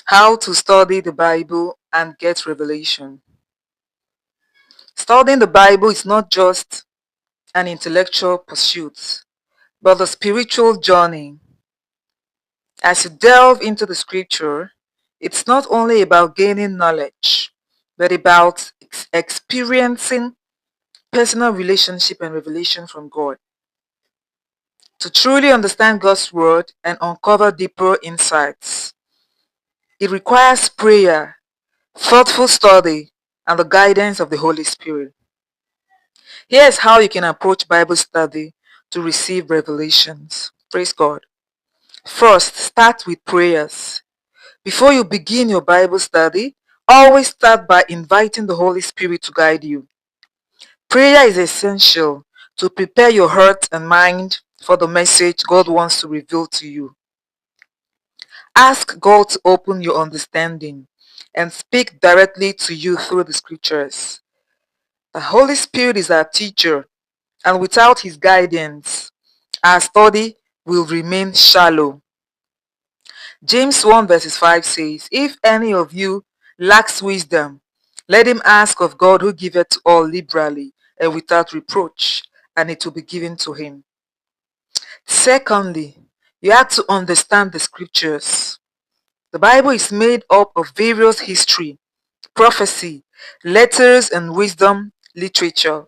How to study the Bible and get revelation. Studying the Bible is not just an intellectual pursuit, but a spiritual journey. As you delve into the scripture, it's not only about gaining knowledge, but about experiencing personal relationship and revelation from God. To truly understand God's word and uncover deeper insights, it requires prayer, thoughtful study, and the guidance of the Holy Spirit. Here's how you can approach Bible study to receive revelations. Praise God. First, start with prayers. Before you begin your Bible study, always start by inviting the Holy Spirit to guide you. Prayer is essential to prepare your heart and mind for the message God wants to reveal to you. Ask God to open your understanding and speak directly to you through the scriptures. The Holy Spirit is our teacher, and without his guidance, our study will remain shallow. James 1 verses 5 says, "If any of you lacks wisdom, let him ask of God who giveth to all liberally and without reproach, and it will be given to him." Secondly, you have to understand the scriptures. The Bible is made up of various history, prophecy, letters, and wisdom literature.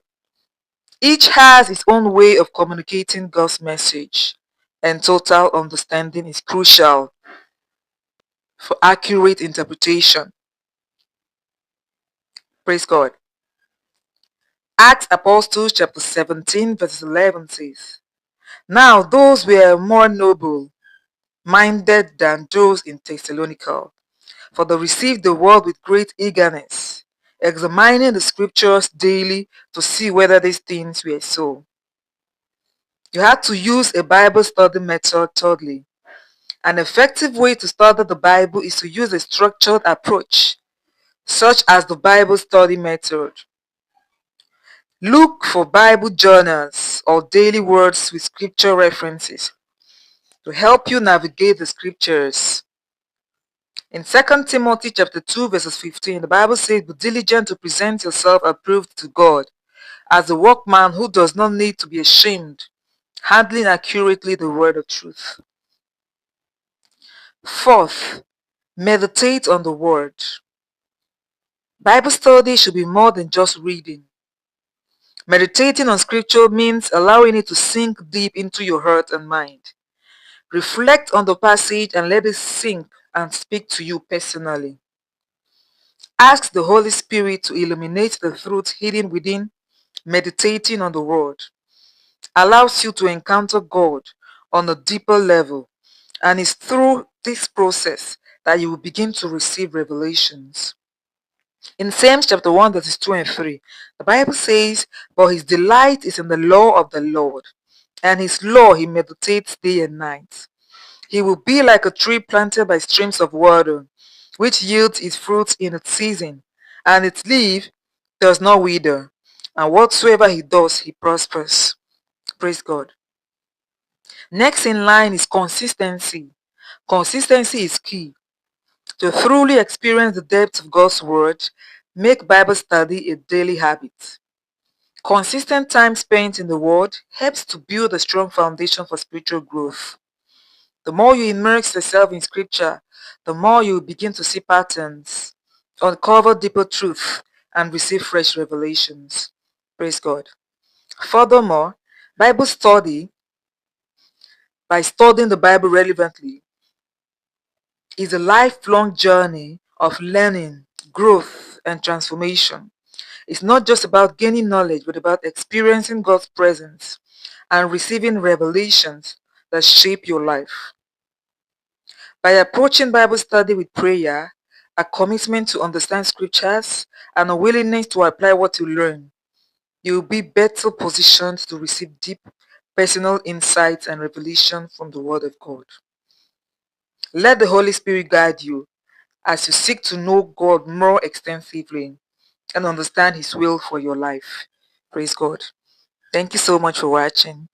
Each has its own way of communicating God's message, and total understanding is crucial for accurate interpretation. Praise God. Acts Apostles chapter 17 verse 11 says, "Now those were more noble minded than those in Thessalonica, for they received the word with great eagerness, examining the scriptures daily to see whether these things were so." You have to use a Bible study method. Thirdly, an effective way to study the Bible is to use a structured approach, such as the Bible study method. Look for Bible journals or daily words with scripture references to help you navigate the scriptures. In 2 Timothy chapter 2 verses 15, the Bible says, "Be diligent to present yourself approved to God as a workman who does not need to be ashamed, handling accurately the word of truth." Fourth, meditate on the word. Bible study should be more than just reading. Meditating on scripture means allowing it to sink deep into your heart and mind. Reflect on the passage and let it sink and speak to you personally. Ask the Holy Spirit to illuminate the truth hidden within. Meditating on the word allows you to encounter God on a deeper level, and it's through this process that you will begin to receive revelations. In Psalms chapter 1 verses 2 and 3, the Bible says, "For his delight is in the law of the Lord, and his law he meditates day and night. He will be like a tree planted by streams of water, which yields its fruit in its season, and its leaf does not wither, and whatsoever he does, he prospers." Praise God. Next in line is consistency. Consistency is key. To truly experience the depth of God's word, make Bible study a daily habit. Consistent time spent in the word helps to build a strong foundation for spiritual growth. The more you immerse yourself in scripture, the more you begin to see patterns, uncover deeper truth, and receive fresh revelations. Praise God. Furthermore, Bible study, by studying the Bible relevantly, is a lifelong journey of learning, growth, and transformation. It's not just about gaining knowledge, but about experiencing God's presence and receiving revelations that shape your life. By approaching Bible study with prayer, a commitment to understand scriptures, and a willingness to apply what you learn, you will be better positioned to receive deep personal insights and revelation from the Word of God. Let the Holy Spirit guide you as you seek to know God more extensively and understand His will for your life. Praise God. Thank you so much for watching.